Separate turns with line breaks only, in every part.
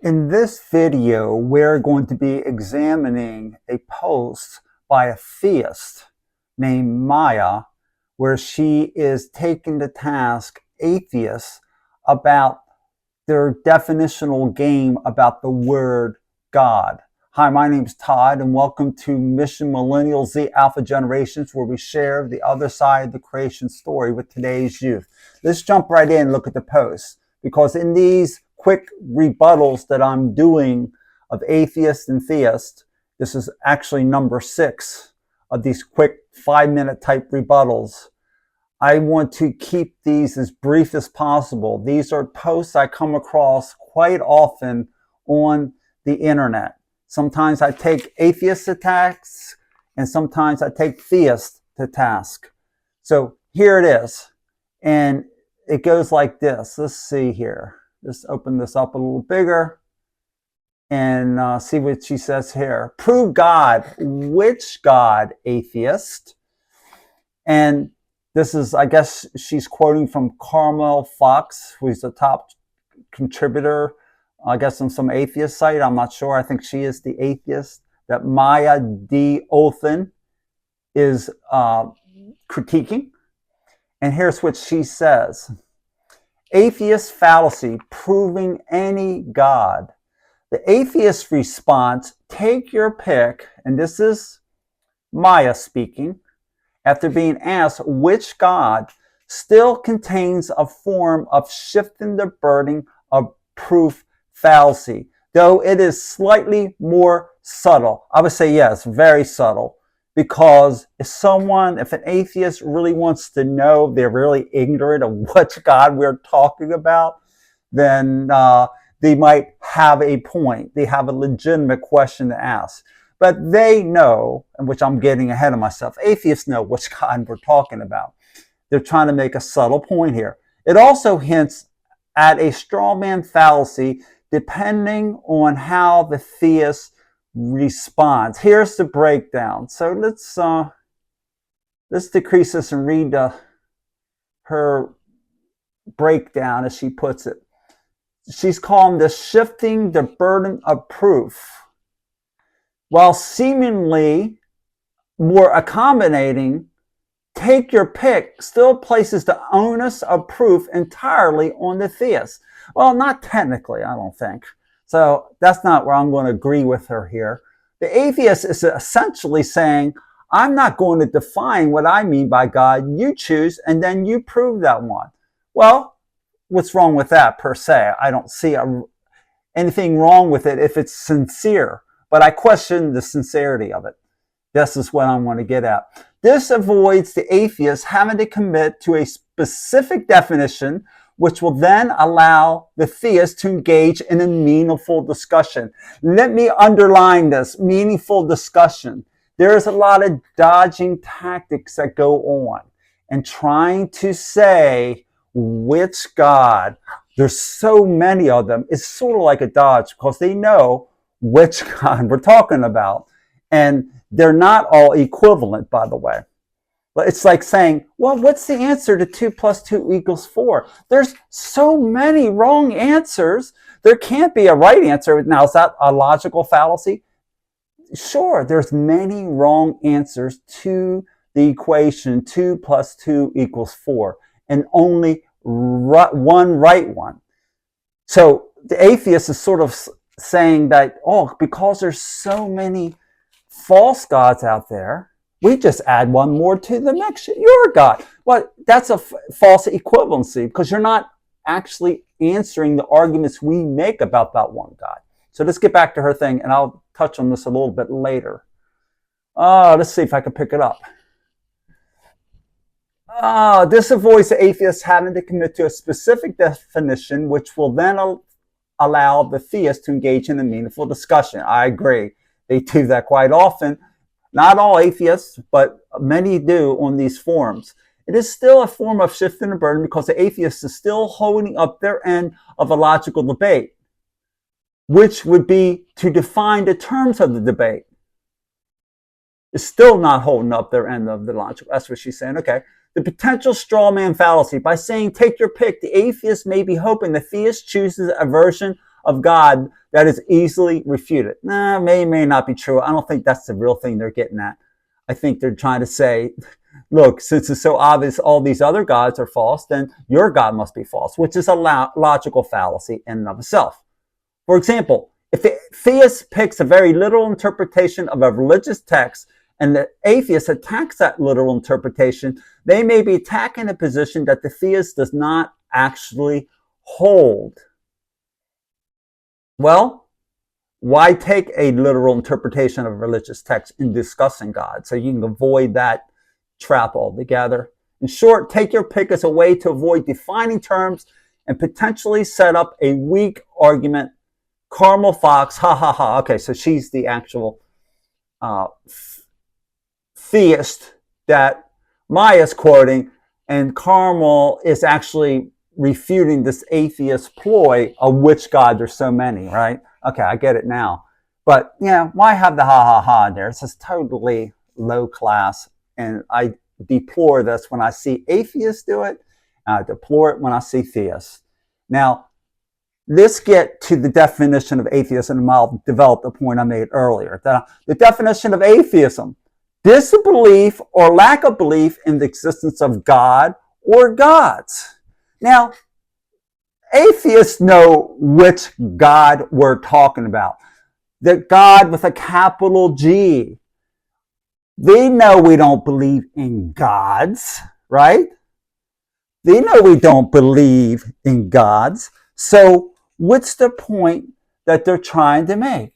In this video, we're going to be examining a post by a theist named Maya, where she is taking to task atheists about their definitional game about the word God. Hi, my name is Todd, and welcome to Mission Millennial Z Alpha Generations, where we share the other side of the creation story with today's youth. Let's jump right in and look at the post, because in these quick rebuttals that I'm doing of atheists and theists, this is actually number 6 of these quick 5-minute type rebuttals. I want to keep these as brief as possible. These are posts I come across quite often on the internet. Sometimes I take atheists to task, and sometimes I take theists to task. So here it is. And it goes like this. Let's see here. Let's open this up a little bigger and see what she says here. Prove God. Which God, atheist? And this is, I guess she's quoting from Carmel Fox, who's the top contributor, I guess, on some atheist site. I'm not sure. I think she is the atheist that Maya D. Othen is critiquing. And here's what she says. Atheist fallacy, proving any God. The atheist response, take your pick, and this is Maya speaking, after being asked which God, still contains a form of shifting the burden of proof fallacy, though it is slightly more subtle. I would say yes, very subtle, because if an atheist really wants to know, they're really ignorant of which God we're talking about, then they might have a point. They have a legitimate question to ask. But they know, which I'm getting ahead of myself, atheists know which God we're talking about. They're trying to make a subtle point here. It also hints at a straw man fallacy depending on how the theist responds. Here's the breakdown. So let's decrease this and read her breakdown as she puts it. She's calling this shifting the burden of proof. While seemingly more accommodating, take your pick still places the onus of proof entirely on the theist. Well, not technically, I don't think. So that's not where I'm going to agree with her here. The atheist is essentially saying, I'm not going to define what I mean by God. You choose, and then you prove that one. Well, what's wrong with that per se? I don't see anything wrong with it if it's sincere, but I question the sincerity of it. This is what I want to get at. This avoids the atheist having to commit to a specific definition, which will then allow the theist to engage in a meaningful discussion. Let me underline this, meaningful discussion. There's a lot of dodging tactics that go on and trying to say which God. There's so many of them. It's sort of like a dodge because they know which God we're talking about. And they're not all equivalent, by the way. But it's like saying, well, what's the answer to 2 + 2 = 4? There's so many wrong answers. There can't be a right answer. Now, is that a logical fallacy? Sure, there's many wrong answers to the equation 2 + 2 = 4, and only one right one. So the atheist is sort of saying that, because there's so many false gods out there, we just add one more to the mix. You're a God. Well, that's a false equivalency because you're not actually answering the arguments we make about that one God. So let's get back to her thing, and I'll touch on this a little bit later. Let's see if I can pick it up. This avoids the atheist having to commit to a specific definition, which will then allow the theist to engage in a meaningful discussion. I agree. They do that quite often. Not all atheists, but many do on these forums. It is still a form of shifting the burden because the atheist is still holding up their end of a logical debate, which would be to define the terms of the debate. It's still not holding up their end of the logic. That's what she's saying. Okay. The potential straw man fallacy. By saying take your pick, the atheist may be hoping the theist chooses a version of God that is easily refuted. Nah, may not be true. I don't think that's the real thing they're getting at. I think they're trying to say, look, since it's so obvious all these other gods are false, then your God must be false, which is a logical fallacy in and of itself. For example, if the theist picks a very literal interpretation of a religious text and the atheist attacks that literal interpretation, they may be attacking a position that the theist does not actually hold. Well, why take a literal interpretation of a religious text in discussing God? So you can avoid that trap altogether. In short, take your pick as a way to avoid defining terms and potentially set up a weak argument. Carmel Fox, ha ha ha. Okay, so she's the actual theist that Maya's quoting, and Carmel is actually refuting this atheist ploy of which God there's so many, right? Okay, I get it now. But yeah, why have the ha ha ha in there? This is totally low class, and I deplore this when I see atheists do it, and I deplore it when I see theists. Now, let's get to the definition of atheism, and I'll develop the point I made earlier. The definition of atheism: disbelief or lack of belief in the existence of God or gods. Now, atheists know which God we're talking about. The God with a capital G. They know we don't believe in gods, right? They know we don't believe in gods. So what's the point that they're trying to make?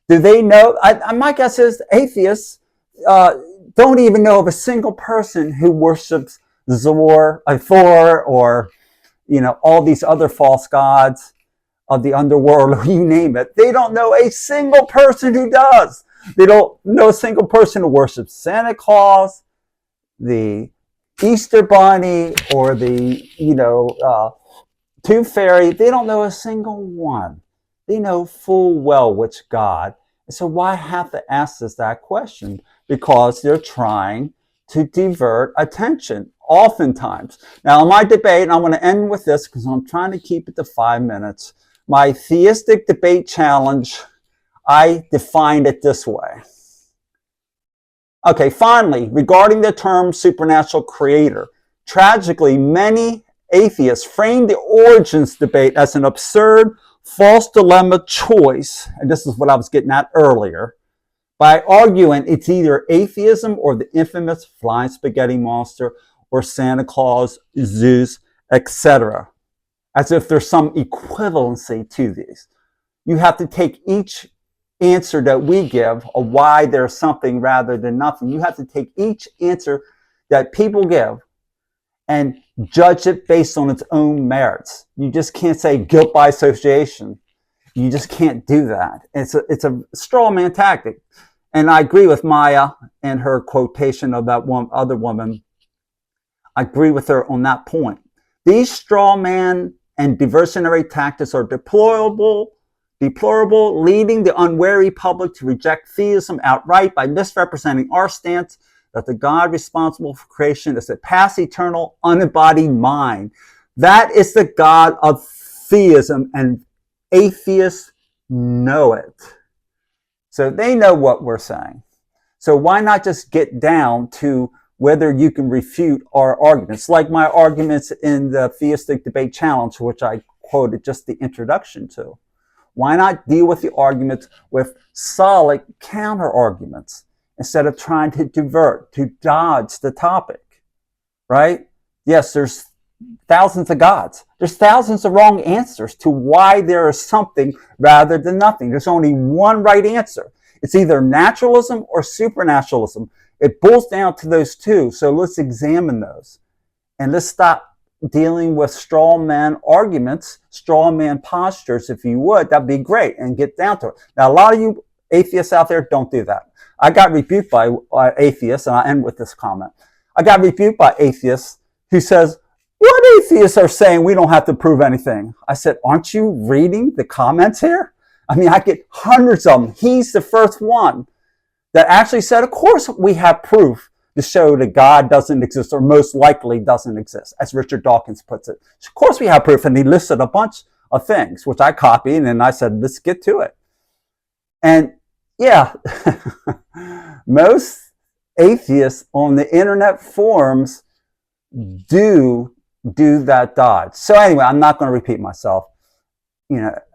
Do they know? My guess is atheists don't even know of a single person who worships Thor, or all these other false gods of the underworld, you name it. They don't know a single person who does. They don't know a single person who worships Santa Claus, the Easter Bunny, or the Tooth Fairy. They don't know a single one. They know full well which God. And so why have to ask us that question? Because they're trying to divert attention, oftentimes. Now, in my debate, and I'm going to end with this because I'm trying to keep it to 5 minutes, my Theistic Debate Challenge, I defined it this way. Okay, finally, regarding the term supernatural creator, tragically, many atheists frame the origins debate as an absurd, false dilemma choice, and this is what I was getting at earlier, by arguing it's either atheism or the infamous flying spaghetti monster or Santa Claus, Zeus, etc., as if there's some equivalency to these. You have to take each answer that we give of why there's something rather than nothing. You have to take each answer that people give and judge it based on its own merits. You just can't say guilt by association. You just can't do that. It's a straw man tactic. And I agree with Maya and her quotation of that one other woman. I agree with her on that point. These straw man and diversionary tactics are deplorable, leading the unwary public to reject theism outright by misrepresenting our stance that the God responsible for creation is a past, eternal, unembodied mind. That is the God of theism, and atheists know it. So they know what we're saying. So why not just get down to whether you can refute our arguments, like my arguments in the Theistic Debate Challenge, which I quoted just the introduction to. Why not deal with the arguments with solid counter-arguments instead of trying to divert, to dodge the topic, right? Yes, there's thousands of gods. There's thousands of wrong answers to why there is something rather than nothing. There's only one right answer. It's either naturalism or supernaturalism. It boils down to those two. So let's examine those. And let's stop dealing with straw man arguments, straw man postures, if you would. That'd be great. And get down to it. Now, a lot of you atheists out there don't do that. I got rebuked by atheists, and I'll end with this comment. I got rebuked by atheists who says, what atheists are saying we don't have to prove anything? I said, aren't you reading the comments here? I mean, I get hundreds of them. He's the first one that actually said, of course we have proof to show that God doesn't exist, or most likely doesn't exist, as Richard Dawkins puts it. Of course we have proof, and he listed a bunch of things, which I copied, and I said, let's get to it. And yeah, most atheists on the internet forums do that dodge. So anyway, I'm not going to repeat myself,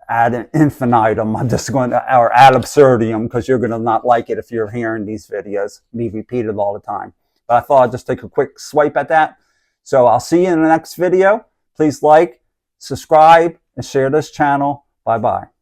ad infinitum. I'm just going to, or ad absurdum, because you're going to not like it if you're hearing these videos be repeated all the time. But I thought I'd just take a quick swipe at that. So I'll see you in the next video. Please like, subscribe, and share this channel. Bye-bye.